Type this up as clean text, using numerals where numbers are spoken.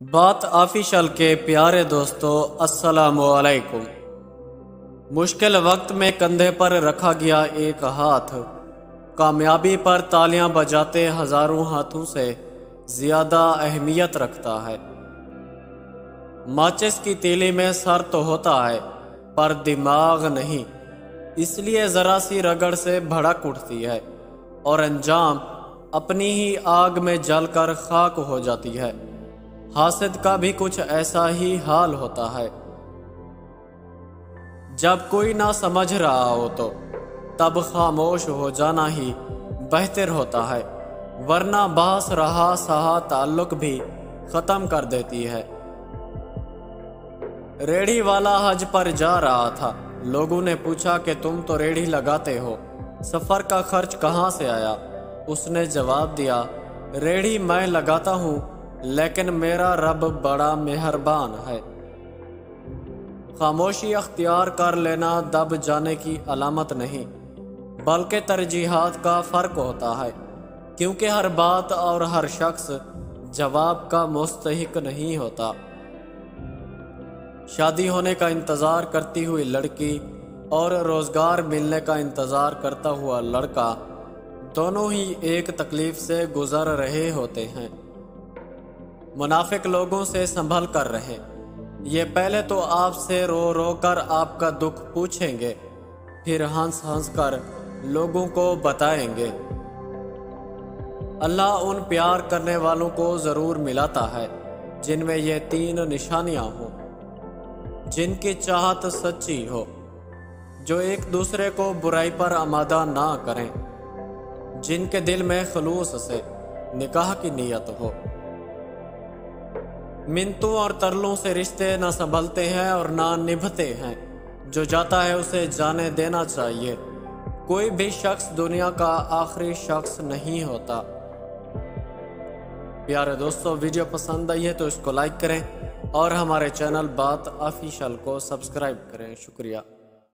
بات آفیشل کے پیارے دوستو، السلام علیکم۔ مشکل وقت میں کندھے پر رکھا گیا ایک ہاتھ کامیابی پر تالیاں بجاتے ہزاروں ہاتھوں سے زیادہ اہمیت رکھتا ہے۔ ماچس کی تیلی میں سر تو ہوتا ہے پر دماغ نہیں، اس لیے ذرا سی رگڑ سے بھڑک اٹھتی ہے اور انجام اپنی ہی آگ میں جل کر خاک ہو جاتی ہے۔ حاسد کا بھی کچھ ایسا ہی حال ہوتا ہے۔ جب کوئی نہ سمجھ رہا ہو تو تب خاموش ہو جانا ہی بہتر ہوتا ہے، ورنہ بحث رہا سہا تعلق بھی ختم کر دیتی ہے۔ ریڑھی والا حج پر جا رہا تھا، لوگوں نے پوچھا کہ تم تو ریڑھی لگاتے ہو، سفر کا خرچ کہاں سے آیا؟ اس نے جواب دیا، ریڑھی میں لگاتا ہوں لیکن میرا رب بڑا مہربان ہے۔ خاموشی اختیار کر لینا دب جانے کی علامت نہیں، بلکہ ترجیحات کا فرق ہوتا ہے، کیونکہ ہر بات اور ہر شخص جواب کا مستحق نہیں ہوتا۔ شادی ہونے کا انتظار کرتی ہوئی لڑکی اور روزگار ملنے کا انتظار کرتا ہوا لڑکا دونوں ہی ایک تکلیف سے گزر رہے ہوتے ہیں۔ منافق لوگوں سے سنبھل کر رہے، یہ پہلے تو آپ سے رو رو کر آپ کا دکھ پوچھیں گے، پھر ہنس ہنس کر لوگوں کو بتائیں گے۔ اللہ ان پیار کرنے والوں کو ضرور ملاتا ہے جن میں یہ تین نشانیاں ہوں، جن کی چاہت سچی ہو، جو ایک دوسرے کو برائی پر آمادہ نہ کریں، جن کے دل میں خلوص سے نکاح کی نیت ہو۔ منتوں اور ترلوں سے رشتے نہ سنبھلتے ہیں اور نہ نبھتے ہیں، جو جاتا ہے اسے جانے دینا چاہیے۔ کوئی بھی شخص دنیا کا آخری شخص نہیں ہوتا۔ پیارے دوستو، ویڈیو پسند آئی ہے تو اس کو لائک کریں اور ہمارے چینل بات آفیشل کو سبسکرائب کریں۔ شکریہ۔